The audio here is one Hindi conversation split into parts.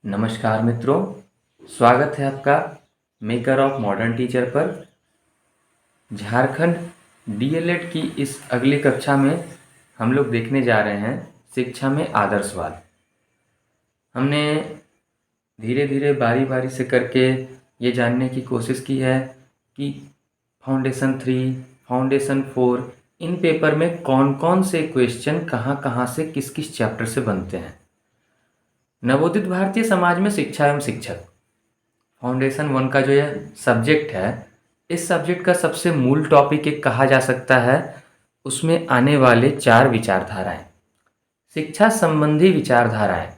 नमस्कार मित्रों, स्वागत है आपका मेकर ऑफ मॉडर्न टीचर पर। झारखंड डीएलएड की इस अगली कक्षा में हम लोग देखने जा रहे हैं शिक्षा में आदर्शवाद। हमने धीरे धीरे बारी बारी से करके ये जानने की कोशिश की है कि फाउंडेशन 3, फाउंडेशन 4 इन पेपर में कौन कौन से क्वेश्चन कहाँ कहाँ से किस किस चैप्टर से बनते हैं। नवोदित भारतीय समाज में शिक्षा एवं शिक्षक फाउंडेशन 1 का जो यह सब्जेक्ट है, इस सब्जेक्ट का सबसे मूल टॉपिक एक कहा जा सकता है। उसमें आने वाले 4 विचारधाराएं, शिक्षा संबंधी विचारधाराएं,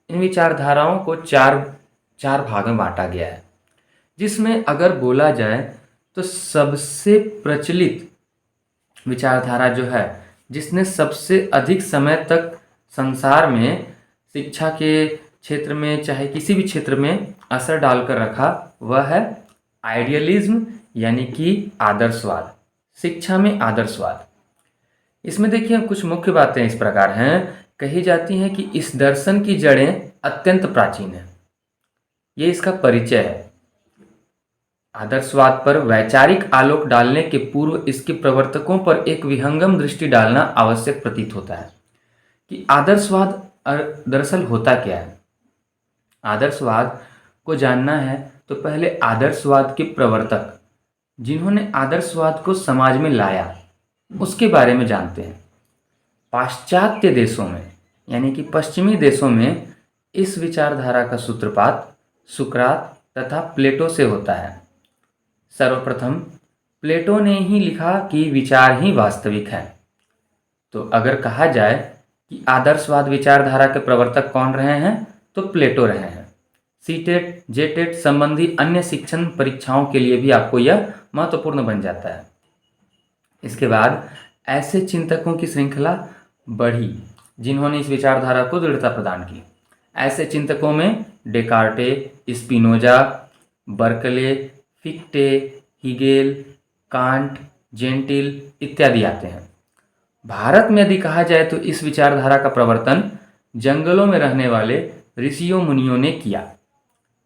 इन विचारधाराओं को चार भाग में बांटा गया है, जिसमें अगर बोला जाए तो सबसे प्रचलित विचारधारा जो है, जिसने सबसे अधिक समय तक संसार में शिक्षा के क्षेत्र में चाहे किसी भी क्षेत्र में असर डालकर रखा, वह है आइडियलिज्म यानी कि आदर्शवाद। शिक्षा में आदर्शवाद, इसमें देखिए कुछ मुख्य बातें इस प्रकार हैं। कही जाती हैं कि इस दर्शन की जड़ें अत्यंत प्राचीन हैं, ये इसका परिचय है। आदर्शवाद पर वैचारिक आलोक डालने के पूर्व इसके प्रवर्तकों पर एक विहंगम दृष्टि डालना आवश्यक प्रतीत होता है कि आदर्शवाद दरअसल होता क्या है। आदर्शवाद को जानना है तो पहले आदर्शवाद के प्रवर्तक, जिन्होंने आदर्शवाद को समाज में लाया, उसके बारे में जानते हैं। पाश्चात्य देशों में यानी कि पश्चिमी देशों में इस विचारधारा का सूत्रपात सुकरात तथा प्लेटो से होता है। सर्वप्रथम प्लेटो ने ही लिखा कि विचार ही वास्तविक है। तो अगर कहा जाए कि आदर्शवाद विचारधारा के प्रवर्तक कौन रहे हैं, तो प्लेटो रहे हैं। सीटेट जेटेट संबंधी अन्य शिक्षण परीक्षाओं के लिए भी आपको यह महत्वपूर्ण बन जाता है। इसके बाद ऐसे चिंतकों की श्रृंखला बढ़ी जिन्होंने इस विचारधारा को दृढ़ता प्रदान की। ऐसे चिंतकों में Descartes, Spinoza, Berkeley, Fichte, Hegel, Kant, Gentile इत्यादि आते हैं। भारत में यदि कहा जाए तो इस विचारधारा का प्रवर्तन जंगलों में रहने वाले ऋषियों मुनियों ने किया।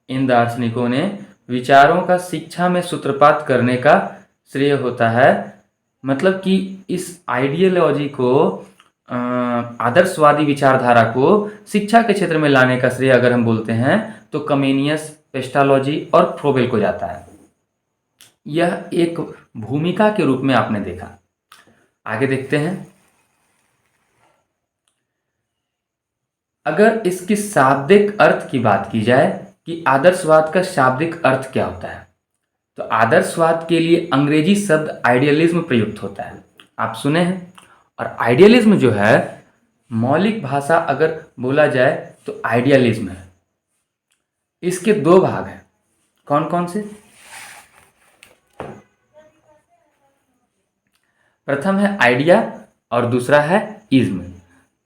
इन दार्शनिकों ने विचारों का शिक्षा में सूत्रपात करने का श्रेय होता है। मतलब कि इस आइडियोलॉजी को, आदर्शवादी विचारधारा को शिक्षा के क्षेत्र में लाने का श्रेय अगर हम बोलते हैं तो कमेनियस, पेस्टालॉजी और फ्रोबेल को जाता है। यह एक भूमिका के रूप में आपने देखा। आगे देखते हैं। अगर इसकी शाब्दिक अर्थ की बात की जाए कि आदर्शवाद का शाब्दिक अर्थ क्या होता है, तो आदर्शवाद के लिए अंग्रेजी शब्द आइडियलिज्म प्रयुक्त होता है। आप सुने हैं। और आइडियलिज्म जो है, मौलिक भाषा अगर बोला जाए तो आइडियलिज्म है। इसके 2 भाग हैं। कौन कौन से? प्रथम है आइडिया और दूसरा है इज्म।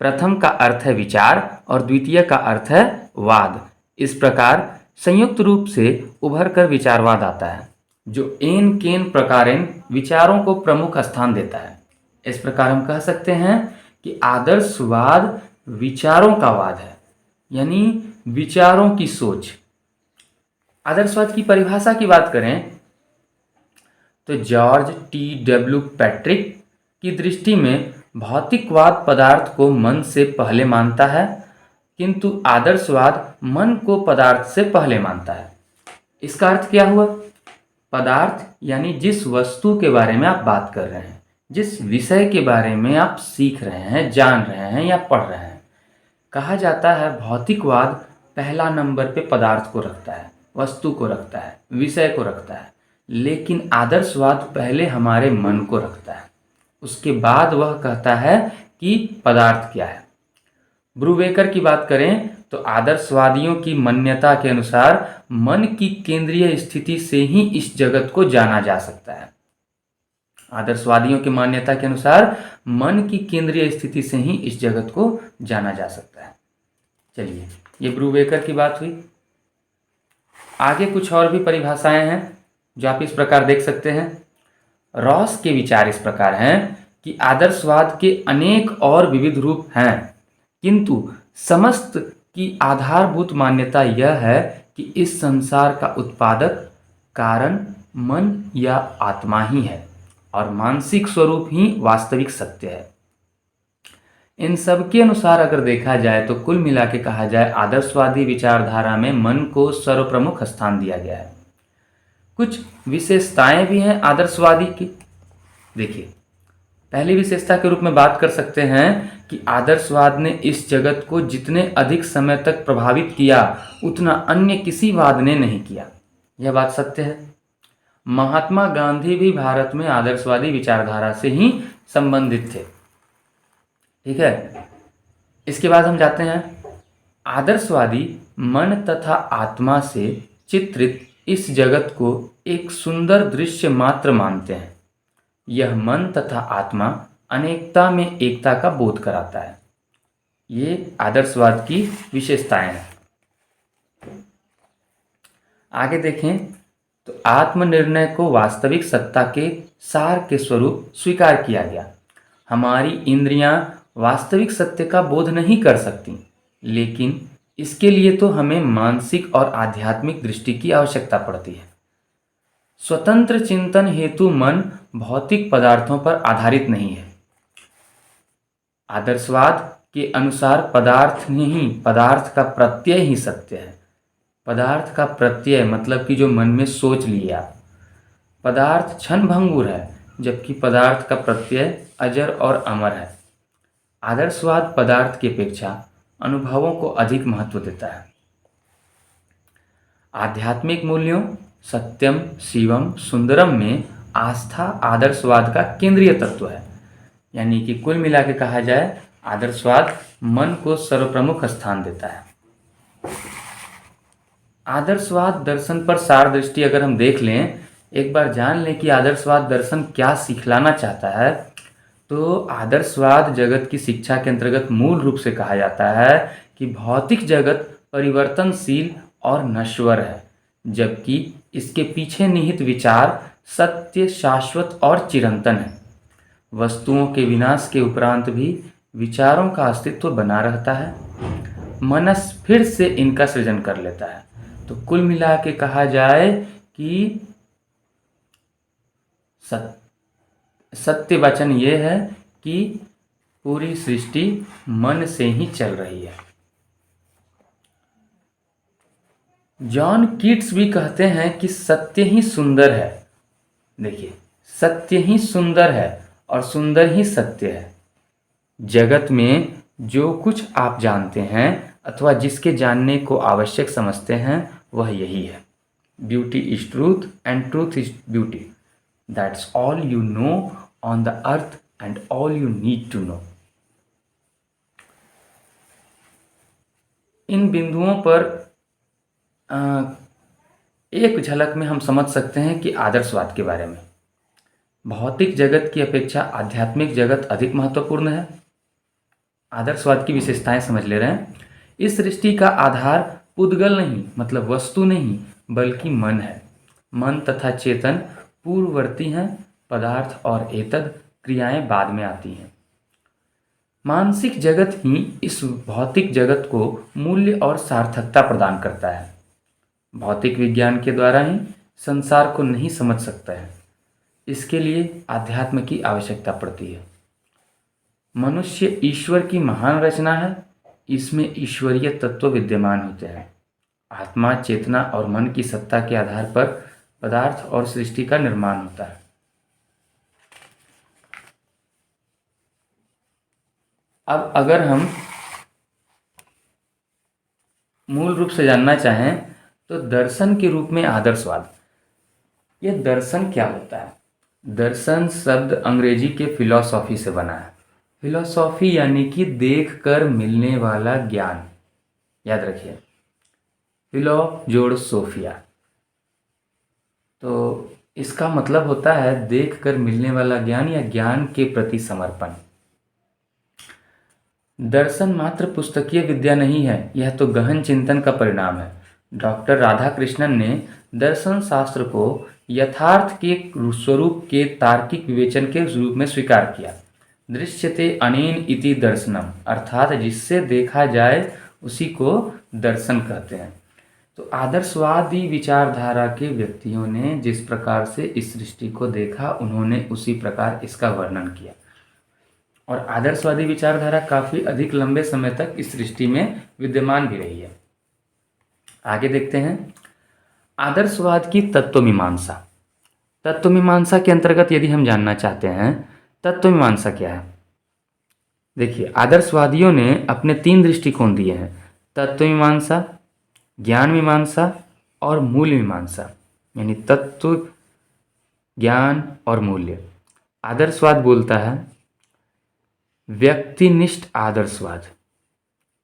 प्रथम का अर्थ है विचार और द्वितीय का अर्थ है वाद। इस प्रकार संयुक्त रूप से उभर कर विचारवाद आता है, जो एन केन प्रकारेण विचारों को प्रमुख स्थान देता है। इस प्रकार हम कह सकते हैं कि आदर्शवाद विचारों का वाद है, यानी विचारों की सोच। आदर्शवाद की परिभाषा की बात करें तो जॉर्ज टी.डब्ल्यू. पैट्रिक की दृष्टि में भौतिकवाद पदार्थ को मन से पहले मानता है, किंतु आदर्शवाद मन को पदार्थ से पहले मानता है। इसका अर्थ क्या हुआ? पदार्थ यानी जिस वस्तु के बारे में आप बात कर रहे हैं, जिस विषय के बारे में आप सीख रहे हैं, जान रहे हैं या पढ़ रहे हैं। कहा जाता है भौतिकवाद पहला नंबर पे पदार्थ को रखता है, वस्तु को रखता है, विषय को रखता है, लेकिन आदर्शवाद पहले हमारे मन को रखता है, उसके बाद वह कहता है कि पदार्थ क्या है। ब्रूवेकर की बात करें तो आदर्शवादियों की मान्यता के अनुसार मन की केंद्रीय स्थिति से ही इस जगत को जाना जा सकता है। आदर्शवादियों की मान्यता के अनुसार मन की केंद्रीय स्थिति से ही इस जगत को जाना जा सकता है। चलिए, ये ब्रूवेकर की बात हुई। आगे कुछ और भी परिभाषाएं हैं जो आप इस प्रकार देख सकते हैं। रॉस के विचार इस प्रकार हैं कि आदर्शवाद के अनेक और विविध रूप हैं, किंतु समस्त कि आधारभूत मान्यता यह है कि इस संसार का उत्पादक कारण मन या आत्मा ही है और मानसिक स्वरूप ही वास्तविक सत्य है। इन सब के अनुसार अगर देखा जाए तो कुल मिला के कहा जाए आदर्शवादी विचारधारा में मन को सर्वप्रमुख स्थान दिया गया है। कुछ विशेषताएं भी हैं आदर्शवादी की। देखिए, पहली विशेषता के रूप में बात कर सकते हैं कि आदर्शवाद ने इस जगत को जितने अधिक समय तक प्रभावित किया उतना अन्य किसी वाद ने नहीं किया। यह बात सत्य है। महात्मा गांधी भी भारत में आदर्शवादी विचारधारा से ही संबंधित थे। ठीक है, इसके बाद हम जाते हैं आदर्शवादी मन तथा आत्मा से चित्रित इस जगत को एक सुंदर दृश्य मात्र मानते हैं। यह मन तथा आत्मा अनेकता में एकता का बोध कराता है। ये आदर्शवाद की विशेषताएं हैं। आगे देखें तो आत्मनिर्णय को वास्तविक सत्ता के सार के स्वरूप स्वीकार किया गया। हमारी इंद्रियां वास्तविक सत्य का बोध नहीं कर सकती, लेकिन इसके लिए तो हमें मानसिक और आध्यात्मिक दृष्टि की आवश्यकता पड़ती है। स्वतंत्र चिंतन हेतु मन भौतिक पदार्थों पर आधारित नहीं है। आदर्शवाद के अनुसार पदार्थ नहीं, पदार्थ का प्रत्यय ही सत्य है। पदार्थ का प्रत्यय मतलब कि जो मन में सोच लिए आप, पदार्थ क्षणभंगुर है, जबकि पदार्थ का प्रत्यय अजर और अमर है। आदर्शवाद पदार्थ की अपेक्षा अनुभवों को अधिक महत्व देता है। आध्यात्मिक मूल्यों सत्यम शिवम सुंदरम में आस्था आदर्शवाद का केंद्रीय तत्व है। यानी कि कुल मिला के कहा जाए आदर्शवाद मन को सर्वप्रमुख स्थान देता है। आदर्शवाद दर्शन पर सार दृष्टि अगर हम देख लें, एक बार जान लें कि आदर्शवाद दर्शन क्या सिखलाना चाहता है, तो आदर्शवाद जगत की शिक्षा के अंतर्गत मूल रूप से कहा जाता है कि भौतिक जगत परिवर्तनशील और नश्वर है, जबकि इसके पीछे निहित विचार सत्य शाश्वत और चिरंतन है। वस्तुओं के विनाश के उपरांत भी विचारों का अस्तित्व बना रहता है। मनस फिर से इनका सृजन कर लेता है। तो कुल मिला के कहा जाए कि सत्य वचन ये है कि पूरी सृष्टि मन से ही चल रही है। जॉन कीट्स भी कहते हैं कि सत्य ही सुंदर है। देखिए, सत्य ही सुंदर है और सुंदर ही सत्य है। जगत में जो कुछ आप जानते हैं अथवा जिसके जानने को आवश्यक समझते हैं वह यही है। Beauty is truth and truth is beauty. That's all you know on the earth and all you need to know. इन बिंदुओं पर एक झलक में हम समझ सकते हैं कि आदर्शवाद के बारे में भौतिक जगत की अपेक्षा आध्यात्मिक जगत अधिक महत्वपूर्ण है। आदर्शवाद की विशेषताएं समझ ले रहे हैं। इस सृष्टि का आधार पुद्गल नहीं मतलब वस्तु नहीं बल्कि मन है। मन तथा चेतन पूर्ववर्ती हैं, पदार्थ और एतद क्रियाएं बाद में आती हैं। मानसिक जगत ही इस भौतिक जगत को मूल्य और सार्थकता प्रदान करता है। भौतिक विज्ञान के द्वारा ही संसार को नहीं समझ सकता है, इसके लिए आध्यात्म की आवश्यकता पड़ती है। मनुष्य ईश्वर की महान रचना है, इसमें ईश्वरीय तत्व विद्यमान होते हैं। आत्मा चेतना और मन की सत्ता के आधार पर पदार्थ और सृष्टि का निर्माण होता है। अब अगर हम मूल रूप से जानना चाहें तो दर्शन के रूप में आदर्शवाद, यह दर्शन क्या होता है? दर्शन शब्द अंग्रेजी के फिलॉसफी से बना है। फिलॉसफी यानी कि देख कर मिलने वाला ज्ञान। याद रखिए, फिलो जोड़ सोफिया, तो इसका मतलब होता है देख कर मिलने वाला ज्ञान या ज्ञान के प्रति समर्पण। दर्शन मात्र पुस्तकीय विद्या नहीं है, यह तो गहन चिंतन का परिणाम है। डॉक्टर राधाकृष्णन ने दर्शन शास्त्र को यथार्थ के स्वरूप के तार्किक विवेचन के रूप में स्वीकार किया। दृश्यते अनेन इति दर्शनम, अर्थात जिससे देखा जाए उसी को दर्शन कहते हैं। तो आदर्शवादी विचारधारा के व्यक्तियों ने जिस प्रकार से इस सृष्टि को देखा, उन्होंने उसी प्रकार इसका वर्णन किया। और आदर्शवादी विचारधारा काफ़ी अधिक लंबे समय तक इस सृष्टि में विद्यमान भी रही है। आगे देखते हैं आदर्शवाद की तत्वमीमांसा। तत्वमीमांसा के अंतर्गत यदि हम जानना चाहते हैं तत्वमीमांसा क्या है, देखिए आदर्शवादियों ने अपने 3 दृष्टिकोण दिए हैं, तत्वमीमांसा, ज्ञान मीमांसा और मूल्य मीमांसा, यानी तत्व, ज्ञान और मूल्य। आदर्शवाद बोलता है व्यक्तिनिष्ठ आदर्शवाद,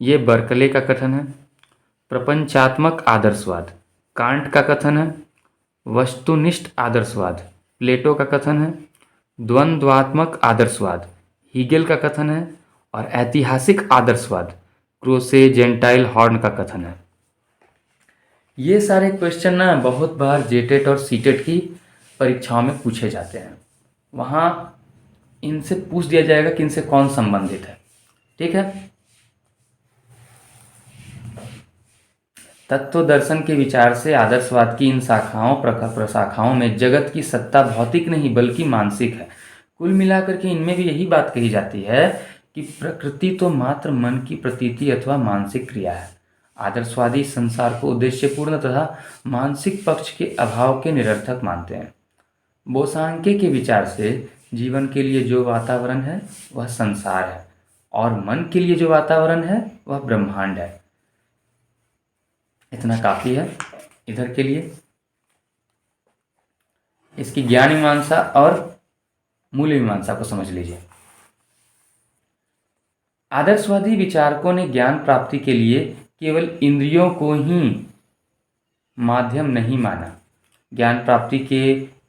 ये बर्कले का कथन है। प्रपंचात्मक आदर्शवाद, कांट का कथन है। वस्तुनिष्ठ आदर्शवाद, प्लेटो का कथन है। द्वंद्वात्मक आदर्शवाद, हीगेल का कथन है। और ऐतिहासिक आदर्शवाद, क्रोसे जेंटाइल हॉर्न का कथन है। ये सारे क्वेश्चन ना बहुत बार जेटेट और सीटेट की परीक्षाओं में पूछे जाते हैं। वहाँ इनसे पूछ दिया जाएगा कि इनसे कौन संबंधित है। ठीक है, तत्व दर्शन के विचार से आदर्शवाद की इन शाखाओं प्रशाखाओं में जगत की सत्ता भौतिक नहीं बल्कि मानसिक है। कुल मिलाकर के इनमें भी यही बात कही जाती है कि प्रकृति तो मात्र मन की प्रतीति अथवा मानसिक क्रिया है। आदर्शवादी संसार को उद्देश्यपूर्ण तथा मानसिक पक्ष के अभाव के निरर्थक मानते हैं। बोसांके के विचार से जीवन के लिए जो वातावरण है वह संसार है और मन के लिए जो वातावरण है वह ब्रह्मांड है। इतना काफ़ी है इधर के लिए। इसकी ज्ञान मीमांसा और मूल्य मीमांसा को समझ लीजिए। आदर्शवादी विचारकों ने ज्ञान प्राप्ति के लिए केवल इंद्रियों को ही माध्यम नहीं माना। ज्ञान प्राप्ति के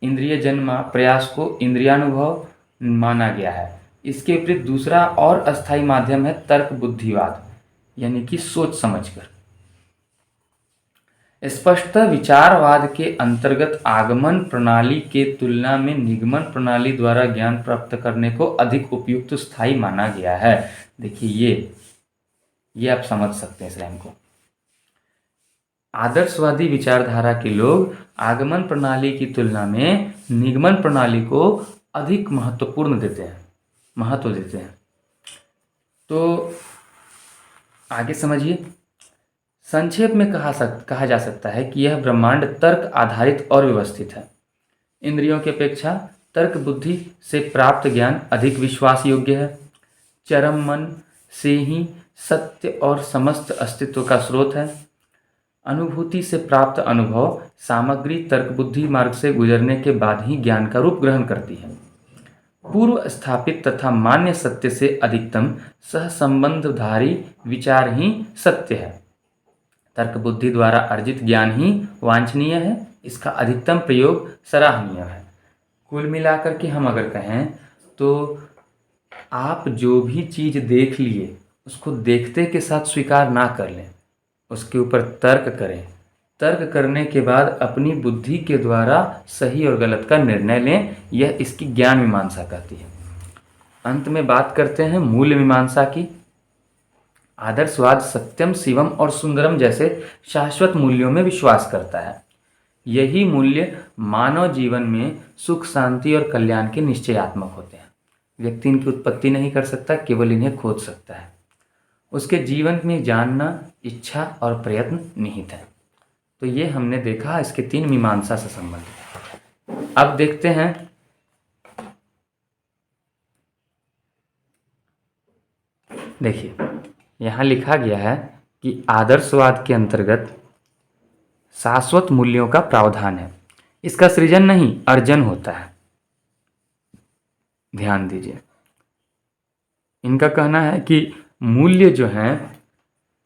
इंद्रिय जन्य प्रयास को इंद्रियानुभव माना गया है। इसके विपरीत दूसरा और अस्थायी माध्यम है तर्क बुद्धिवाद, यानी कि सोच समझकर। स्पष्टतः विचारवाद के अंतर्गत आगमन प्रणाली के तुलना में निगमन प्रणाली द्वारा ज्ञान प्राप्त करने को अधिक उपयुक्त स्थायी माना गया है। देखिए ये आप समझ सकते हैं इस लाइन को। आदर्शवादी विचारधारा के लोग आगमन प्रणाली की तुलना में निगमन प्रणाली को अधिक महत्व देते हैं। तो आगे समझिए। संक्षेप में कहा जा सकता है कि यह ब्रह्मांड तर्क आधारित और व्यवस्थित है। इंद्रियों की अपेक्षा तर्क बुद्धि से प्राप्त ज्ञान अधिक विश्वास योग्य है। चरम मन से ही सत्य और समस्त अस्तित्व का स्रोत है। अनुभूति से प्राप्त अनुभव सामग्री तर्क बुद्धि मार्ग से गुजरने के बाद ही ज्ञान का रूप ग्रहण करती है। पूर्व स्थापित तथा मान्य सत्य से अधिकतम सहसंबंधधारी विचार ही सत्य है। तर्क बुद्धि द्वारा अर्जित ज्ञान ही वांछनीय है, इसका अधिकतम प्रयोग सराहनीय है। कुल मिलाकर के हम अगर कहें तो आप जो भी चीज़ देख लिए उसको देखते के साथ स्वीकार ना कर लें, उसके ऊपर तर्क करें। तर्क करने के बाद अपनी बुद्धि के द्वारा सही और गलत का निर्णय लें, यह इसकी ज्ञान मीमांसा कहती है। अंत में बात करते हैं मूल्य मीमांसा की। आदर्शवाद सत्यम, शिवम और सुंदरम जैसे शाश्वत मूल्यों में विश्वास करता है। यही मूल्य मानव जीवन में सुख, शांति और कल्याण के निश्चयात्मक होते हैं। व्यक्ति इनकी उत्पत्ति नहीं कर सकता, केवल इन्हें खोज सकता है। उसके जीवन में जानना, इच्छा और प्रयत्न निहित है। तो ये हमने देखा इसके 3 मीमांसा से संबंधित। अब देखते हैं देखिए यहाँ लिखा गया है कि आदर्शवाद के अंतर्गत शाश्वत मूल्यों का प्रावधान है। इसका सृजन नहीं अर्जन होता है। ध्यान दीजिए, इनका कहना है कि मूल्य जो हैं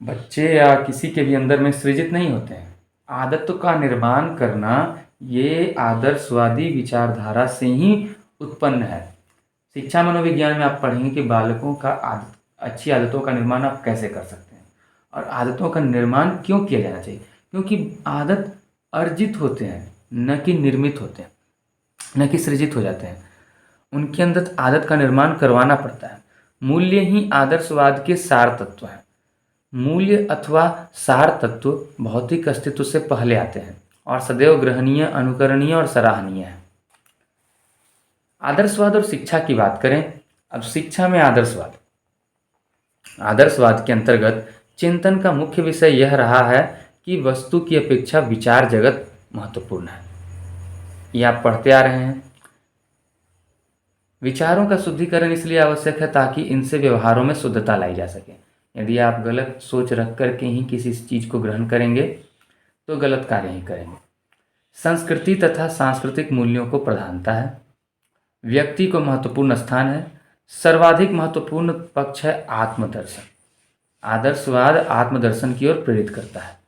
बच्चे या किसी के भी अंदर में सृजित नहीं होते हैं। आदतों का निर्माण करना ये आदर्शवादी विचारधारा से ही उत्पन्न है। शिक्षा मनोविज्ञान में आप पढ़ेंगे कि बालकों का अच्छी आदतों का निर्माण आप कैसे कर सकते हैं और आदतों का निर्माण क्यों किया जाना चाहिए, क्योंकि आदत अर्जित होते हैं, न कि निर्मित होते हैं, न कि सृजित हो जाते हैं। उनके अंदर आदत का निर्माण करवाना पड़ता है। मूल्य ही आदर्शवाद के सार तत्व हैं। मूल्य अथवा सार तत्व भौतिक अस्तित्व से पहले आते हैं और सदैव ग्रहणीय, अनुकरणीय और सराहनीय है। आदर्शवाद और शिक्षा की बात करें। अब शिक्षा में आदर्शवाद। आदर्शवाद के अंतर्गत चिंतन का मुख्य विषय यह रहा है कि वस्तु की अपेक्षा विचार जगत महत्वपूर्ण है। ये आप पढ़ते आ रहे हैं। विचारों का शुद्धिकरण इसलिए आवश्यक है ताकि इनसे व्यवहारों में शुद्धता लाई जा सके। यदि आप गलत सोच रख कर के ही किसी चीज़ को ग्रहण करेंगे तो गलत कार्य ही करेंगे। संस्कृति तथा सांस्कृतिक मूल्यों को प्रधानता है। व्यक्ति को महत्वपूर्ण स्थान है। सर्वाधिक महत्वपूर्ण पक्ष है आत्मदर्शन। आदर्शवाद आत्मदर्शन की ओर प्रेरित करता है।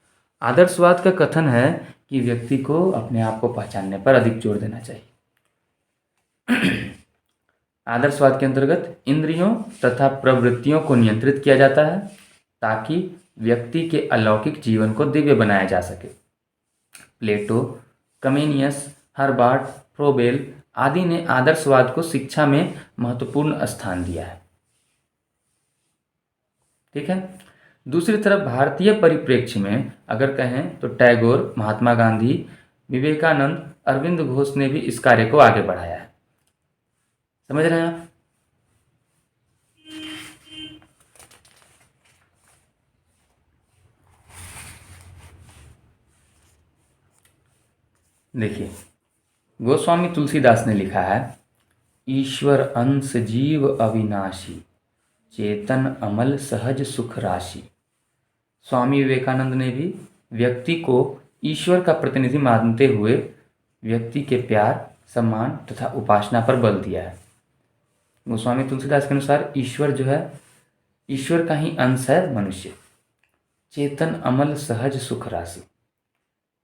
आदर्शवाद का कथन है कि व्यक्ति को अपने आप को पहचानने पर अधिक जोर देना चाहिए। आदर्शवाद के अंतर्गत इंद्रियों तथा प्रवृत्तियों को नियंत्रित किया जाता है ताकि व्यक्ति के अलौकिक जीवन को दिव्य बनाया जा सके। प्लेटो, कमेनियस, हर्बार्ट, फ्रोबेल आदि ने आदर्शवाद को शिक्षा में महत्वपूर्ण स्थान दिया है। ठीक है। दूसरी तरफ भारतीय परिप्रेक्ष्य में अगर कहें तो टैगोर, महात्मा गांधी, विवेकानंद, अरविंद घोष ने भी इस कार्य को आगे बढ़ाया है। समझ रहे हैं आप? देखिए, गोस्वामी तुलसीदास ने लिखा है, ईश्वर अंश जीव अविनाशी, चेतन अमल सहज सुख राशि। स्वामी विवेकानंद ने भी व्यक्ति को ईश्वर का प्रतिनिधि मानते हुए व्यक्ति के प्यार, सम्मान तथा उपासना पर बल दिया है। गोस्वामी तुलसीदास के अनुसार ईश्वर जो है, ईश्वर का ही अंश है मनुष्य। चेतन अमल सहज सुख राशि,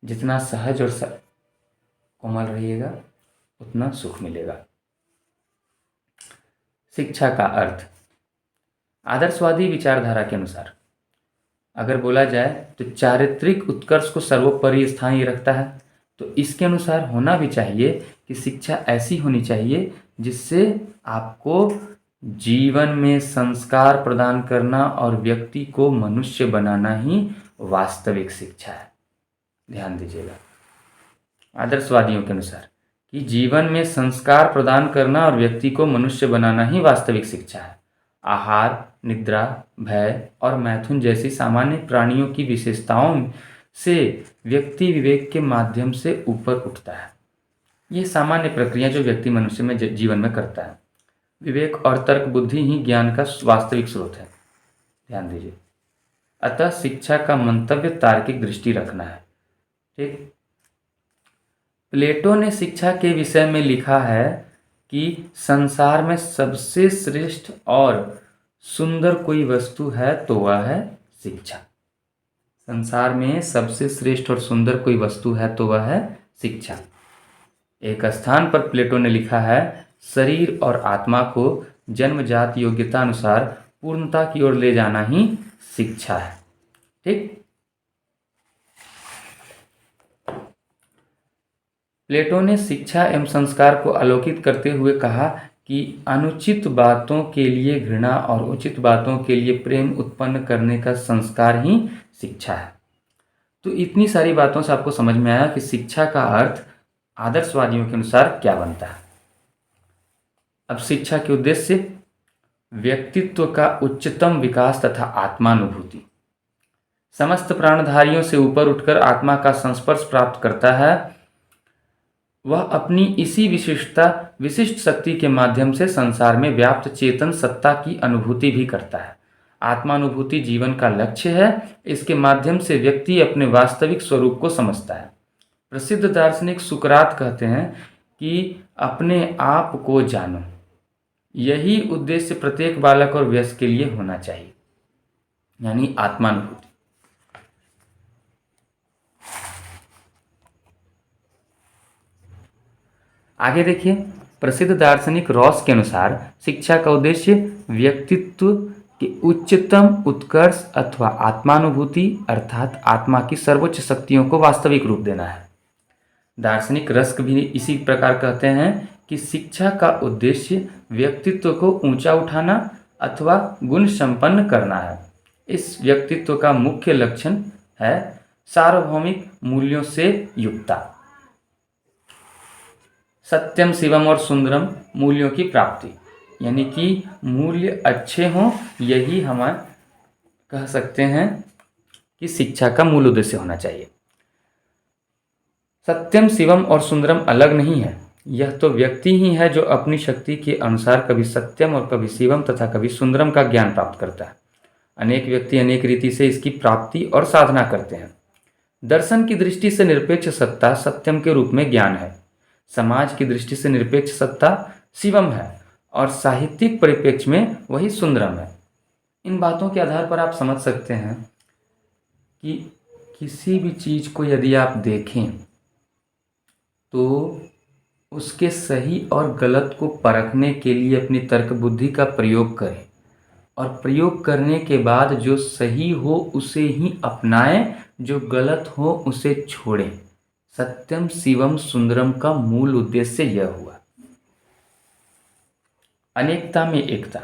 जितना सहज और कोमल रहिएगा उतना सुख मिलेगा। शिक्षा का अर्थ। आदर्शवादी विचारधारा के अनुसार अगर बोला जाए तो चारित्रिक उत्कर्ष को सर्वोपरि स्थान ही रखता है। तो इसके अनुसार होना भी चाहिए कि शिक्षा ऐसी होनी चाहिए जिससे आपको जीवन में संस्कार प्रदान करना और व्यक्ति को मनुष्य बनाना ही वास्तविक शिक्षा है। ध्यान दीजिएगा, आदर्शवादियों के अनुसार कि जीवन में संस्कार प्रदान करना और व्यक्ति को मनुष्य बनाना ही वास्तविक शिक्षा है। आहार, निद्रा, भय और मैथुन जैसी सामान्य प्राणियों की विशेषताओं से व्यक्ति विवेक के माध्यम से ऊपर उठता है। ये सामान्य प्रक्रिया जो व्यक्ति मनुष्य में जीवन में करता है। विवेक और तर्क बुद्धि ही ज्ञान का वास्तविक स्रोत है। ध्यान दीजिए। अतः शिक्षा का मंतव्य तार्किक दृष्टि रखना है। ठीक। प्लेटो ने शिक्षा के विषय में लिखा है कि संसार में सबसे श्रेष्ठ और सुंदर कोई वस्तु है तो वह है शिक्षा। संसार में सबसे श्रेष्ठ और सुंदर कोई वस्तु है तो वह है शिक्षा। एक स्थान पर प्लेटो ने लिखा है, शरीर और आत्मा को जन्मजात योग्यता अनुसार पूर्णता की ओर ले जाना ही शिक्षा है। ठीक। प्लेटो ने शिक्षा एवं संस्कार को आलोकित करते हुए कहा कि अनुचित बातों के लिए घृणा और उचित बातों के लिए प्रेम उत्पन्न करने का संस्कार ही शिक्षा है। तो इतनी सारी बातों से आपको समझ में आया कि शिक्षा का अर्थ आदर्शवादियों के अनुसार क्या बनता है। अब शिक्षा के उद्देश्य। व्यक्तित्व का उच्चतम विकास तथा आत्मानुभूति। समस्त प्राणधारियों से ऊपर उठकर आत्मा का संस्पर्श प्राप्त करता है। वह अपनी इसी विशिष्ट शक्ति के माध्यम से संसार में व्याप्त चेतन सत्ता की अनुभूति भी करता है। आत्मानुभूति जीवन का लक्ष्य है। इसके माध्यम से व्यक्ति अपने वास्तविक स्वरूप को समझता है। प्रसिद्ध दार्शनिक सुकरात कहते हैं कि अपने आप को जानो। यही उद्देश्य प्रत्येक बालक और वयस्क के लिए होना चाहिए, यानी आत्मानुभूति। आगे देखिए, प्रसिद्ध दार्शनिक रॉस के अनुसार शिक्षा का उद्देश्य व्यक्तित्व के उच्चतम उत्कर्ष अथवा आत्मानुभूति अर्थात आत्मा की सर्वोच्च शक्तियों को वास्तविक रूप देना है। दार्शनिक रस्क भी इसी प्रकार कहते हैं कि शिक्षा का उद्देश्य व्यक्तित्व को ऊंचा उठाना अथवा गुण संपन्न करना है। इस व्यक्तित्व का मुख्य लक्षण है सार्वभौमिक मूल्यों से युक्तता। सत्यम शिवम और सुंदरम मूल्यों की प्राप्ति, यानी कि मूल्य अच्छे हों, यही हम कह सकते हैं कि शिक्षा का मूल उद्देश्य होना चाहिए। सत्यम शिवम और सुंदरम अलग नहीं है, यह तो व्यक्ति ही है जो अपनी शक्ति के अनुसार कभी सत्यम और कभी शिवम तथा कभी सुंदरम का ज्ञान प्राप्त करता है। अनेक व्यक्ति अनेक रीति से इसकी प्राप्ति और साधना करते हैं। दर्शन की दृष्टि से निरपेक्ष सत्ता सत्यम के रूप में ज्ञान है, समाज की दृष्टि से निरपेक्ष सत्ता शिवम है और साहित्यिक परिप्रेक्ष्य में वही सुंदरम है। इन बातों के आधार पर आप समझ सकते हैं कि किसी भी चीज़ को यदि आप देखें तो उसके सही और गलत को परखने के लिए अपनी तर्क बुद्धि का प्रयोग करें और प्रयोग करने के बाद जो सही हो उसे ही अपनाएं, जो गलत हो उसे छोड़ें। सत्यम शिवम सुंदरम का मूल उद्देश्य यह हुआ। अनेकता में एकता।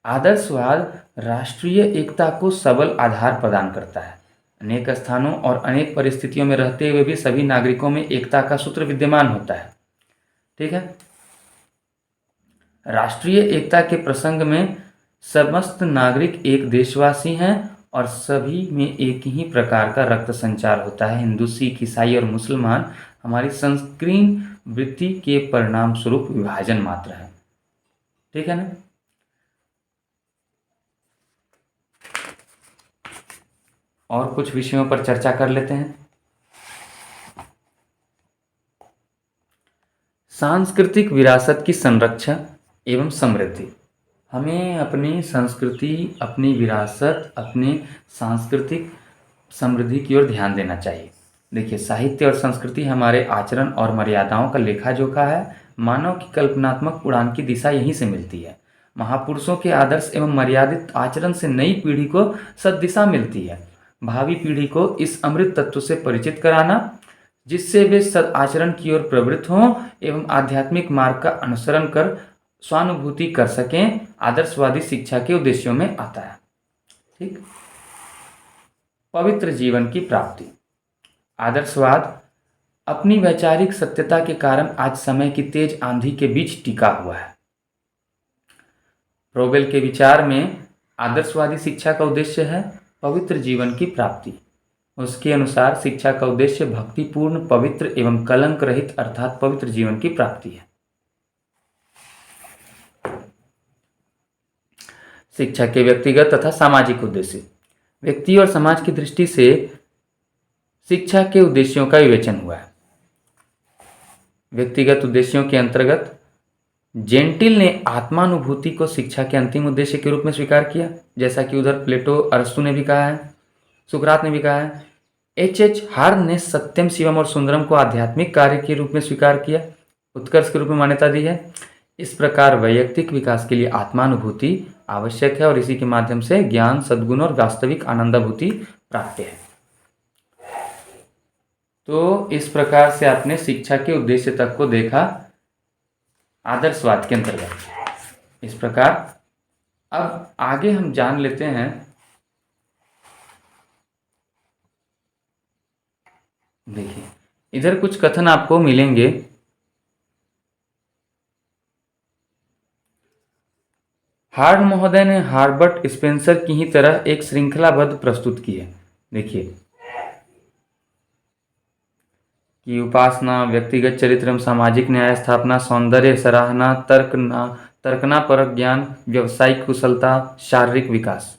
आदर्शवाद राष्ट्रीय एकता को सबल आधार प्रदान करता है। अनेक स्थानों और अनेक परिस्थितियों में रहते हुए भी सभी नागरिकों में एकता का सूत्र विद्यमान होता है। ठीक है। राष्ट्रीय एकता के प्रसंग में समस्त नागरिक एक देशवासी हैं और सभी में एक ही प्रकार का रक्त संचार होता है। हिंदू, सिख, ईसाई और मुसलमान हमारी संकीर्ण वृत्ति के परिणाम स्वरूप विभाजन मात्र है। ठीक है ना। और कुछ विषयों पर चर्चा कर लेते हैं। सांस्कृतिक विरासत की संरक्षण एवं समृद्धि। हमें अपनी संस्कृति, अपनी विरासत, अपने सांस्कृतिक समृद्धि की ओर ध्यान देना चाहिए। देखिए, साहित्य और संस्कृति हमारे आचरण और मर्यादाओं का लेखा जोखा है। मानव की कल्पनात्मक उड़ान की दिशा यहीं से मिलती है। महापुरुषों के आदर्श एवं मर्यादित आचरण से नई पीढ़ी को सद्दिशा मिलती है। भावी पीढ़ी को इस अमृत तत्व से परिचित कराना, जिससे वे सद आचरण की ओर प्रवृत्त हों एवं आध्यात्मिक मार्ग का अनुसरण कर स्वानुभूति कर सकें, आदर्शवादी शिक्षा के उद्देश्यों में आता है। ठीक। पवित्र जीवन की प्राप्ति। आदर्शवाद अपनी वैचारिक सत्यता के कारण आज समय की तेज आंधी के बीच टिका हुआ है। फ्रोबेल के विचार में आदर्शवादी शिक्षा का उद्देश्य है पवित्र जीवन की प्राप्ति। उसके अनुसार शिक्षा का उद्देश्य भक्तिपूर्ण, पवित्र एवं कलंक रहित अर्थात पवित्र जीवन की प्राप्ति है। शिक्षा के व्यक्तिगत तथा सामाजिक उद्देश्य। व्यक्ति और समाज की दृष्टि से शिक्षा के उद्देश्यों का विवेचन हुआ है। व्यक्तिगत उद्देश्यों के अंतर्गत जेंटिल ने आत्मानुभूति को शिक्षा के अंतिम उद्देश्य के रूप में स्वीकार किया, जैसा कि उधर प्लेटो, अरस्तु ने भी कहा है, सुकरात ने भी कहा है। H.H. हार्न ने सत्यम शिवम और सुंदरम को आध्यात्मिक कार्य के रूप में स्वीकार किया, उत्कर्ष के रूप में मान्यता दी है। इस प्रकार वैयक्तिक विकास के लिए आत्मानुभूति आवश्यक है और इसी के माध्यम से ज्ञान, सद्गुण और वास्तविक आनंदानुभूति प्राप्त है। तो इस प्रकार से आपने शिक्षा के उद्देश्य तक को देखा आदर्शवाद के अंतर्गत। इस प्रकार अब आगे हम जान लेते हैं देखिए, इधर कुछ कथन आपको मिलेंगे। हार्न महोदय ने हार्बर्ट स्पेंसर की ही तरह एक श्रृंखलाबद्ध प्रस्तुत की है। देखिए कि उपासना, व्यक्तिगत चरित्र एवं सामाजिक न्याय स्थापना, सौंदर्य सराहना, तर्कना परक ज्ञान, व्यवसायिक कुशलता, शारीरिक विकास।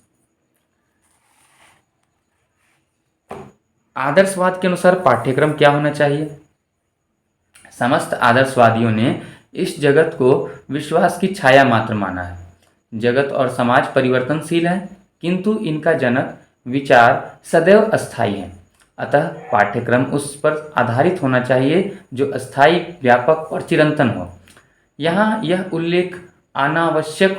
आदर्शवाद के अनुसार पाठ्यक्रम क्या होना चाहिए? समस्त आदर्शवादियों ने इस जगत को विश्वास की छाया मात्र माना है। जगत और समाज परिवर्तनशील है, किंतु इनका जनक विचार सदैव अस्थायी है। अतः पाठ्यक्रम उस पर आधारित होना चाहिए जो अस्थायी, व्यापक और चिरंतन हो। यहाँ यह उल्लेख अनावश्यक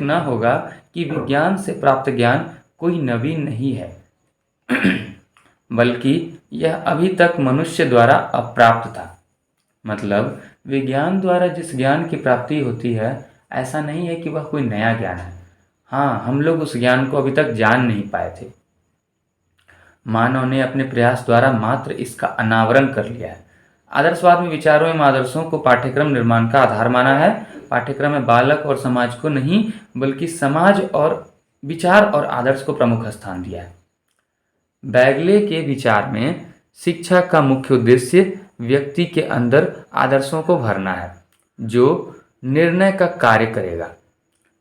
न होगा कि विज्ञान से प्राप्त ज्ञान कोई नवीन नहीं है, बल्कि यह अभी तक मनुष्य द्वारा अप्राप्त था। मतलब विज्ञान द्वारा जिस ज्ञान की प्राप्ति होती है, ऐसा नहीं है कि वह कोई नया ज्ञान है। हाँ, हम लोग उस ज्ञान को अभी तक जान नहीं पाए थे। मानव ने अपने प्रयास द्वारा मात्र इसका अनावरण कर लिया है। आदर्शवाद में विचारों एवं आदर्शों को पाठ्यक्रम निर्माण का आधार माना है। पाठ्यक्रम में बालक और समाज को नहीं, बल्कि समाज और विचार और आदर्श को प्रमुख स्थान दिया है। बैगले के विचार में शिक्षा का मुख्य उद्देश्य व्यक्ति के अंदर आदर्शों को भरना है, जो निर्णय का कार्य करेगा।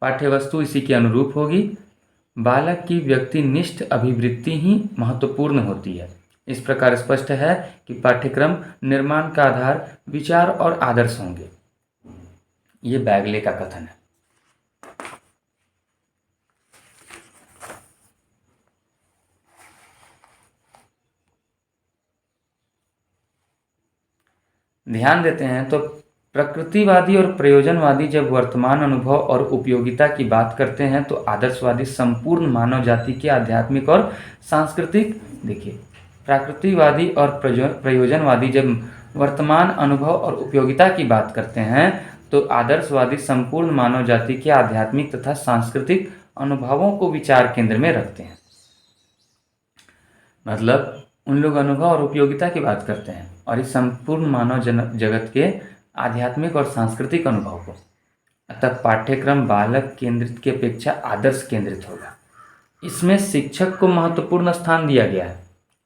पाठ्यवस्तु इसी के अनुरूप होगी। बालक की व्यक्तिनिष्ठ अभिवृत्ति ही महत्वपूर्ण होती है। इस प्रकार स्पष्ट है कि पाठ्यक्रम निर्माण का आधार विचार और आदर्श होंगे। ये बैगले का कथन है। ध्यान देते हैं तो प्रकृतिवादी और प्रयोजनवादी जब वर्तमान अनुभव और उपयोगिता की बात करते हैं, तो आदर्शवादी संपूर्ण मानव जाति के आध्यात्मिक और सांस्कृतिक, देखिए, प्रकृतिवादी और प्रयोजनवादी जब वर्तमान अनुभव और उपयोगिता की बात करते हैं, तो आदर्शवादी संपूर्ण मानव जाति के आध्यात्मिक तथा सांस्कृतिक अनुभवों को विचार केंद्र में रखते हैं। मतलब उन लोग अनुभव और उपयोगिता की बात करते हैं और इस संपूर्ण मानव जगत के आध्यात्मिक और सांस्कृतिक अनुभव को। अतः पाठ्यक्रम बालक केंद्रित की अपेक्षा आदर्श केंद्रित होगा। इसमें शिक्षक को महत्वपूर्ण स्थान दिया गया है,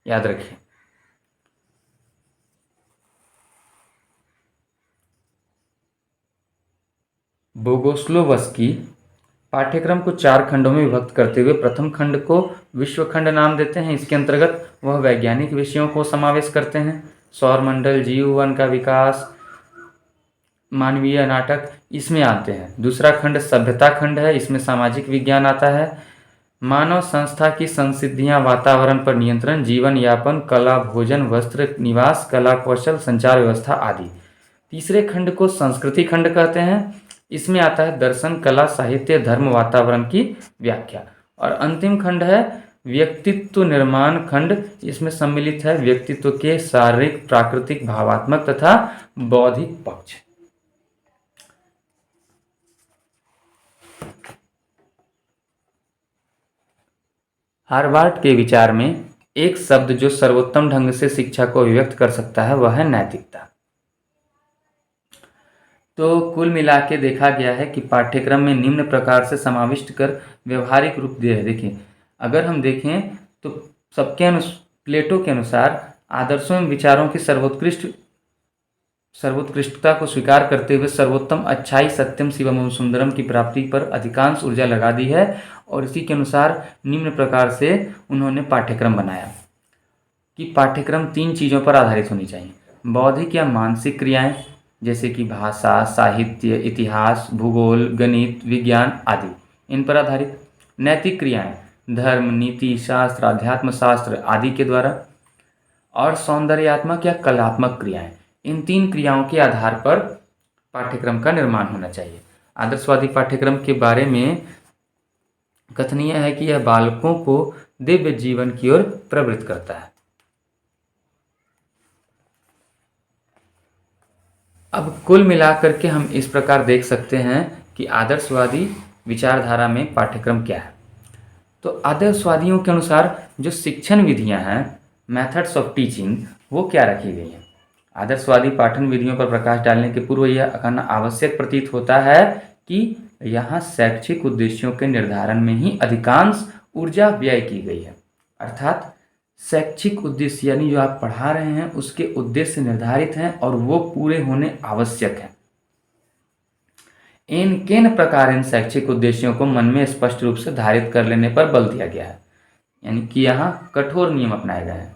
याद रखिए। बोगोस्लोवस्की पाठ्यक्रम को 4 खंडों में विभक्त करते हुए प्रथम खंड को विश्व खंड नाम देते हैं। इसके अंतर्गत वह वैज्ञानिक विषयों को समावेश करते हैं। सौरमंडल, जीवन का विकास, मानवीय नाटक इसमें आते हैं। दूसरा खंड सभ्यता खंड है, इसमें सामाजिक विज्ञान आता है। मानव संस्था की संसिद्धियां, वातावरण पर नियंत्रण, जीवन यापन, कला, भोजन, वस्त्र, निवास, कला कौशल, संचार व्यवस्था आदि। तीसरे खंड को संस्कृति खंड कहते हैं। इसमें आता है दर्शन, कला, साहित्य, धर्म, वातावरण की व्याख्या। और अंतिम खंड है व्यक्तित्व निर्माण खंड। इसमें सम्मिलित है व्यक्तित्व के शारीरिक, प्राकृतिक, भावात्मक तथा बौद्धिक पक्ष। हार्वर्ड के विचार में एक शब्द जो सर्वोत्तम ढंग से शिक्षा को अभिव्यक्त कर सकता है, वह है नैतिकता। तो कुल मिला के देखा गया है कि पाठ्यक्रम में निम्न प्रकार से समाविष्ट कर व्यवहारिक रूप दिए हैं। देखिए, अगर हम देखें तो प्लेटो के अनुसार आदर्शों एवं विचारों की सर्वोत्कृष्टता को स्वीकार करते हुए सर्वोत्तम अच्छाई, सत्यम, शिवम एवं सुंदरम की प्राप्ति पर अधिकांश ऊर्जा लगा दी है। और इसी के अनुसार निम्न प्रकार से उन्होंने पाठ्यक्रम बनाया कि पाठ्यक्रम 3 चीज़ों पर आधारित होनी चाहिए। बौद्धिक या मानसिक क्रियाएं, जैसे कि भाषा, साहित्य, इतिहास, भूगोल, गणित, विज्ञान आदि, इन पर आधारित। नैतिक क्रियाएं, धर्म, नीति शास्त्र, अध्यात्म शास्त्र आदि के द्वारा। और सौंदर्यात्मक या कलात्मक क्रियाएं, इन 3 क्रियाओं के आधार पर पाठ्यक्रम का निर्माण होना चाहिए। आदर्शवादी पाठ्यक्रम के बारे में कथनीय है कि यह बालकों को दिव्य जीवन की ओर प्रवृत्त करता है। अब कुल मिलाकर के हम इस प्रकार देख सकते हैं कि आदर्शवादी विचारधारा में पाठ्यक्रम क्या है। तो आदर्शवादियों के अनुसार जो शिक्षण विधियां हैं, मेथड्स ऑफ टीचिंग, वो क्या रखी गई हैं। आदर्शवादी पाठन विधियों पर प्रकाश डालने के पूर्व यह कहना आवश्यक प्रतीत होता है कि यहाँ शैक्षिक उद्देश्यों के निर्धारण में ही अधिकांश ऊर्जा व्यय की गई है। अर्थात शैक्षिक उद्देश्य यानी जो आप पढ़ा रहे हैं उसके उद्देश्य निर्धारित हैं और वो पूरे होने आवश्यक हैं। इन किन प्रकार इन शैक्षिक उद्देश्यों को मन में स्पष्ट रूप से धारित कर लेने पर बल दिया गया है, यानी कि यहाँ कठोर नियम अपनाए गए हैं।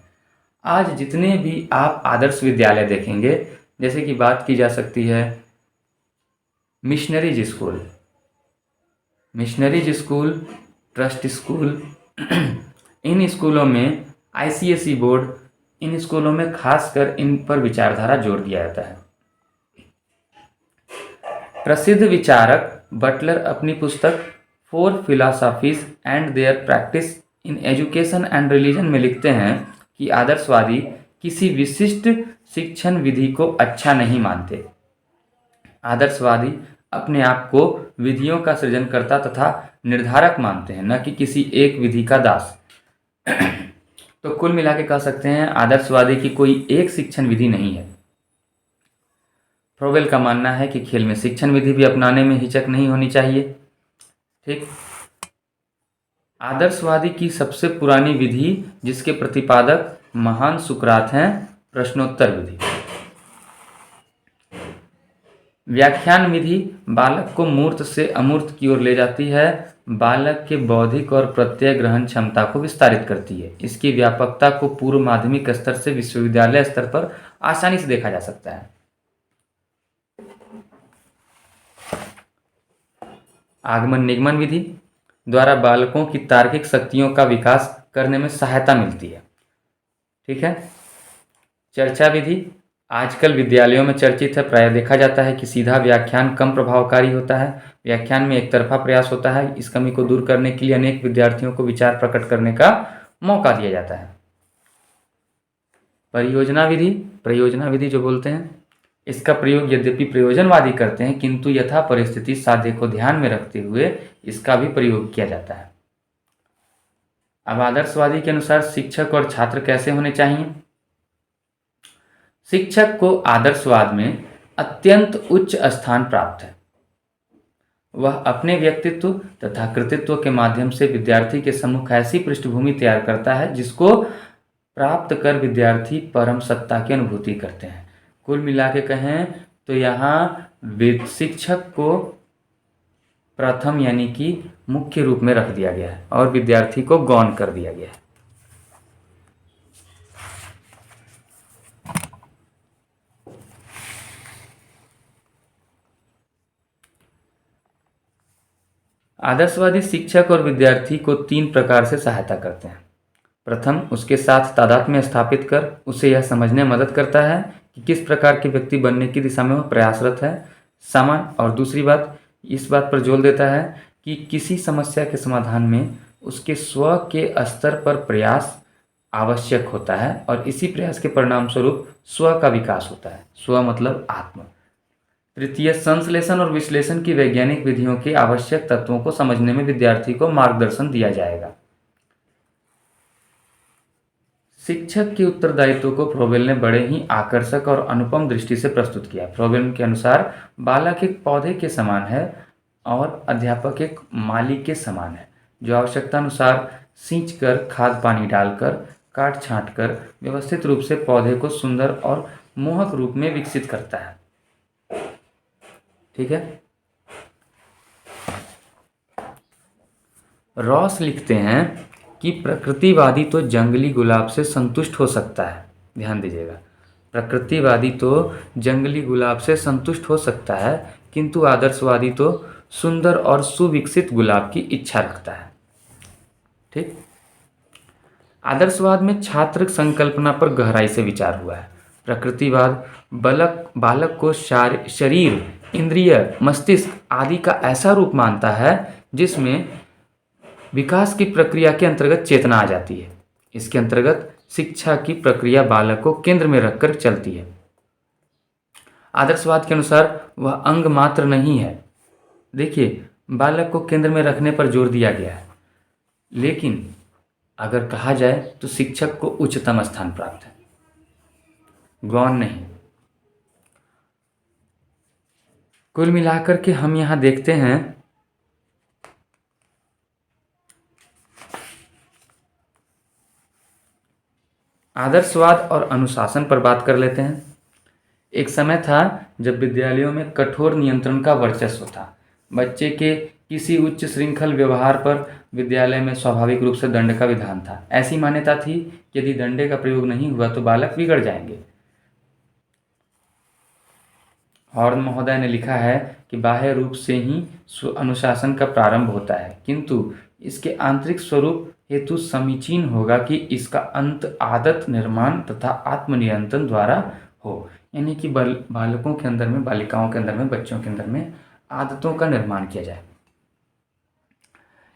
आज जितने भी आप आदर्श विद्यालय देखेंगे, जैसे कि बात की जा सकती है मिशनरीज स्कूल, ट्रस्ट स्कूल, इन स्कूलों में ICSE बोर्ड, इन स्कूलों में खासकर इन पर विचारधारा जोर दिया जाता है। प्रसिद्ध विचारक बटलर अपनी पुस्तक 4 philosophies and their practice in education and religion में लिखते हैं कि आदर्शवादी किसी विशिष्ट शिक्षण विधि को अच्छा नहीं मानते। आदर्शवादी अपने आप को विधियों का सृजनकर्ता तथा निर्धारक मानते हैं, न कि किसी एक विधि का दास। तो कुल मिला के कह सकते हैं आदर्शवादी की कोई एक शिक्षण विधि नहीं है। फ्रोबेल का मानना है कि खेल में शिक्षण विधि भी अपनाने में हिचक नहीं होनी चाहिए। ठीक। आदर्शवादी की सबसे पुरानी विधि जिसके प्रतिपादक महान सुकरात हैं, प्रश्नोत्तर विधि। व्याख्यान विधि बालक को मूर्त से अमूर्त की ओर ले जाती है, बालक के बौद्धिक और प्रत्यय ग्रहण क्षमता को विस्तारित करती है। इसकी व्यापकता को पूर्व माध्यमिक स्तर से विश्वविद्यालय स्तर पर आसानी से देखा जा सकता है। आगमन निगमन विधि द्वारा बालकों की तार्किक शक्तियों का विकास करने में सहायता मिलती है। ठीक है। चर्चा विधि आजकल विद्यालयों में चर्चित है। प्रायः देखा जाता है कि सीधा व्याख्यान कम प्रभावकारी होता है। व्याख्यान में एक तरफा प्रयास होता है। इस कमी को दूर करने के लिए अनेक विद्यार्थियों को विचार प्रकट करने का मौका दिया जाता है। परियोजना विधि जो बोलते हैं, इसका प्रयोग यद्यपि प्रयोजनवादी करते हैं, किंतु यथा परिस्थिति साध्य को ध्यान में रखते हुए इसका भी प्रयोग किया जाता है। अब आदर्शवादी के अनुसार शिक्षक और छात्र कैसे होने चाहिए? शिक्षक को आदर्शवाद में अत्यंत उच्च स्थान प्राप्त है। वह अपने व्यक्तित्व तथा कृतित्व के माध्यम से विद्यार्थी के सम्मुख ऐसी पृष्ठभूमि तैयार करता है जिसको प्राप्त कर विद्यार्थी परम सत्ता की अनुभूति करते हैं। कुल मिला के कहें तो यहाँ शिक्षक को प्रथम यानी कि मुख्य रूप में रख दिया गया है और विद्यार्थी को गौण कर दिया गया है। आदर्शवादी शिक्षक और विद्यार्थी को 3 प्रकार से सहायता करते हैं। प्रथम, उसके साथ तादात्म्य स्थापित कर उसे यह समझने में मदद करता है कि किस प्रकार के व्यक्ति बनने की दिशा में वह प्रयासरत है, सामान्य। और दूसरी बात, इस बात पर जोर देता है कि किसी समस्या के समाधान में उसके स्व के स्तर पर प्रयास आवश्यक होता है और इसी प्रयास के परिणाम स्वरूप स्व का विकास होता है। स्व मतलब आत्म। तृतीय, संश्लेषण और विश्लेषण की वैज्ञानिक विधियों के आवश्यक तत्वों को समझने में विद्यार्थी को मार्गदर्शन दिया जाएगा। शिक्षक के उत्तरदायित्व को फ्रोबेल ने बड़े ही आकर्षक और अनुपम दृष्टि से प्रस्तुत किया। फ्रोबेल के अनुसार बालक एक पौधे के समान है और अध्यापक एक माली के समान है, जो आवश्यकता अनुसार सींच कर, खाद पानी डालकर, काट छांट कर व्यवस्थित रूप से पौधे को सुंदर और मोहक रूप में विकसित करता है। ठीक है। रॉस लिखते हैं कि प्रकृतिवादी तो जंगली गुलाब से संतुष्ट हो सकता है। ध्यान दीजिएगा, प्रकृतिवादी तो जंगली गुलाब से संतुष्ट हो सकता है, किंतु आदर्शवादी तो सुंदर और सुविकसित गुलाब की इच्छा रखता है। ठीक। आदर्शवाद में छात्र संकल्पना पर गहराई से विचार हुआ है। प्रकृतिवाद बालक को शरीर, इंद्रिय, मस्तिष्क आदि का ऐसा रूप मानता है जिसमें विकास की प्रक्रिया के अंतर्गत चेतना आ जाती है। इसके अंतर्गत शिक्षा की प्रक्रिया बालक को केंद्र में रखकर चलती है। आदर्शवाद के अनुसार वह अंग मात्र नहीं है। देखिए, बालक को केंद्र में रखने पर जोर दिया गया है, लेकिन अगर कहा जाए तो शिक्षक को उच्चतम स्थान प्राप्त है, गौण नहीं। कुल मिलाकर के हम यहाँ देखते हैं आदर्शवाद और अनुशासन पर बात कर लेते हैं। एक समय था जब विद्यालयों में कठोर नियंत्रण का वर्चस्व था। बच्चे के किसी उच्च श्रृंखल व्यवहार पर विद्यालय में स्वाभाविक रूप से दंड का विधान था। ऐसी मान्यता थी कि यदि दंडे का प्रयोग नहीं हुआ तो बालक बिगड़ जाएंगे। हॉर्न महोदय ने लिखा है कि बाह्य रूप से ही अनुशासन का प्रारंभ होता है, किंतु इसके आंतरिक स्वरूप हेतु समीचीन होगा कि इसका अंत आदत निर्माण तथा आत्मनियंत्रण द्वारा हो। यानी कि बालकों के अंदर में, बालिकाओं के अंदर में, बच्चों के अंदर में आदतों का निर्माण किया जाए।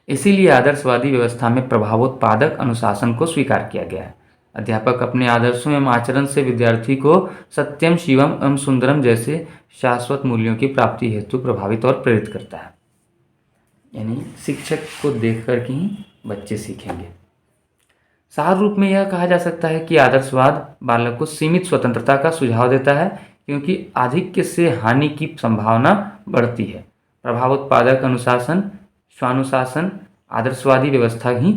इसीलिए आदर्शवादी व्यवस्था में प्रभावोत्पादक अनुशासन को स्वीकार किया गया है। अध्यापक अपने आदर्शों एवं आचरण से विद्यार्थी को सत्यम, शिवम एवं सुंदरम जैसे शाश्वत मूल्यों की प्राप्ति हेतु प्रभावित और प्रेरित करता है। यानी शिक्षक को देखकर के ही बच्चे सीखेंगे। सार रूप में यह कहा जा सकता है कि आदर्शवाद बालक को सीमित स्वतंत्रता का सुझाव देता है, क्योंकि आधिक्य से हानि की संभावना बढ़ती है। प्रभावोत्पादक अनुशासन, स्वानुशासन आदर्शवादी व्यवस्था ही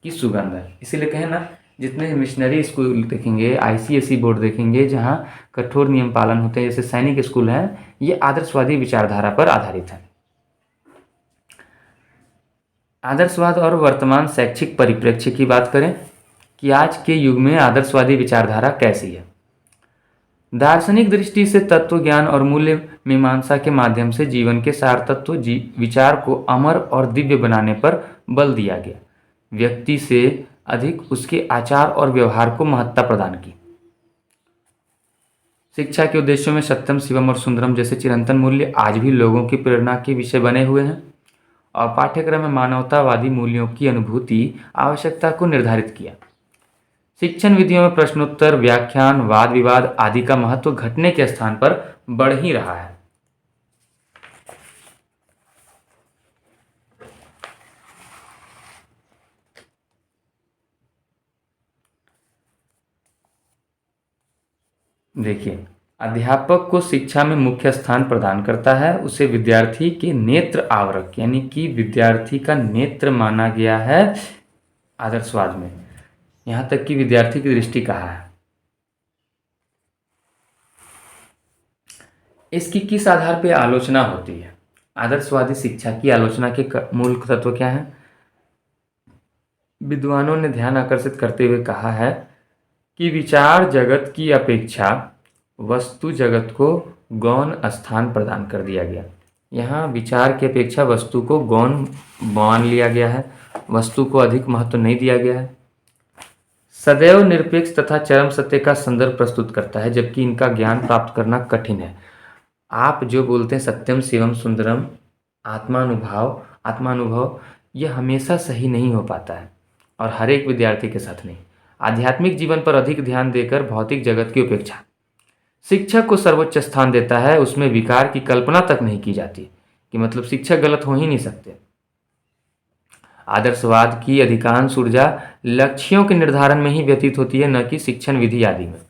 की सुगंध है। इसीलिए कहें ना, जितने मिशनरी स्कूल देखेंगे, आईसीएसई बोर्ड देखेंगे जहाँ कठोर नियम पालन होते हैं, जैसे सैनिक स्कूल हैं, ये आदर्शवादी विचारधारा पर आधारित है। आदर्शवाद और वर्तमान शैक्षिक परिप्रेक्ष्य की बात करें कि आज के युग में आदर्शवादी विचारधारा कैसी है। दार्शनिक दृष्टि से तत्व ज्ञान और मूल्य मीमांसा के माध्यम से जीवन के सार तत्व विचार को अमर और दिव्य बनाने पर बल दिया गया। व्यक्ति से अधिक उसके आचार और व्यवहार को महत्ता प्रदान की। शिक्षा के उद्देश्यों में सत्यम, शिवम और सुंदरम जैसे चिरंतन मूल्य आज भी लोगों की प्रेरणा के विषय बने हुए हैं, और पाठ्यक्रम में मानवतावादी मूल्यों की अनुभूति आवश्यकता को निर्धारित किया। शिक्षण विधियों में प्रश्नोत्तर, व्याख्यान, वाद विवाद आदि का महत्व घटने के स्थान पर बढ़ ही रहा है। देखिए, अध्यापक को शिक्षा में मुख्य स्थान प्रदान करता है। उसे विद्यार्थी के नेत्र आवरक यानी कि विद्यार्थी का नेत्र माना गया है आदर्शवाद में। यहाँ तक कि विद्यार्थी की दृष्टि कहा है। इसकी किस आधार पर आलोचना होती है? आदर्शवादी शिक्षा की आलोचना के मूल तत्व क्या है? विद्वानों ने ध्यान आकर्षित करते हुए कहा है कि विचार जगत की अपेक्षा वस्तु जगत को गौण स्थान प्रदान कर दिया गया। यहाँ विचार की अपेक्षा वस्तु को गौण मान लिया गया है, वस्तु को अधिक महत्व नहीं दिया गया है। सदैव निरपेक्ष तथा चरम सत्य का संदर्भ प्रस्तुत करता है, जबकि इनका ज्ञान प्राप्त करना कठिन है। आप जो बोलते हैं सत्यम, शिवम, सुंदरम, आत्मानुभव, यह हमेशा सही नहीं हो पाता है, और हर एक विद्यार्थी के साथ नहीं। आध्यात्मिक जीवन पर अधिक ध्यान देकर भौतिक जगत की उपेक्षा शिक्षक को सर्वोच्च स्थान देता है। उसमें विकार की कल्पना तक नहीं की जाती, कि मतलब शिक्षक गलत हो ही नहीं सकते। आदर्शवाद की अधिकांश ऊर्जा लक्ष्यों के निर्धारण में ही व्यतीत होती है, न कि शिक्षण विधि आदि में।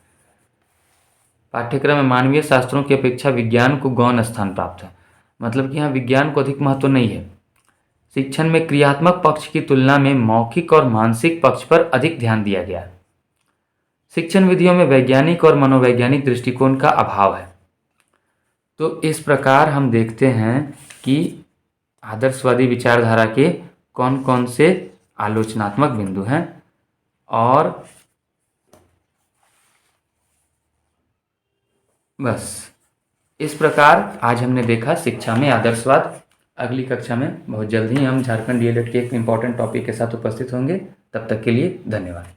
पाठ्यक्रम में मानवीय शास्त्रों की अपेक्षा विज्ञान को गौण स्थान प्राप्त है, मतलब कि यहाँ विज्ञान को अधिक महत्व नहीं है। शिक्षण में क्रियात्मक पक्ष की तुलना में मौखिक और मानसिक पक्ष पर अधिक ध्यान दिया गया है। शिक्षण विधियों में वैज्ञानिक और मनोवैज्ञानिक दृष्टिकोण का अभाव है। तो इस प्रकार हम देखते हैं कि आदर्शवादी विचारधारा के कौन कौन से आलोचनात्मक बिंदु हैं, और बस इस प्रकार आज हमने देखा शिक्षा में आदर्शवाद। अगली कक्षा में बहुत जल्द ही हम झारखंड डीएलएड के एक इम्पॉर्टेंट टॉपिक के साथ उपस्थित होंगे। तब तक के लिए धन्यवाद।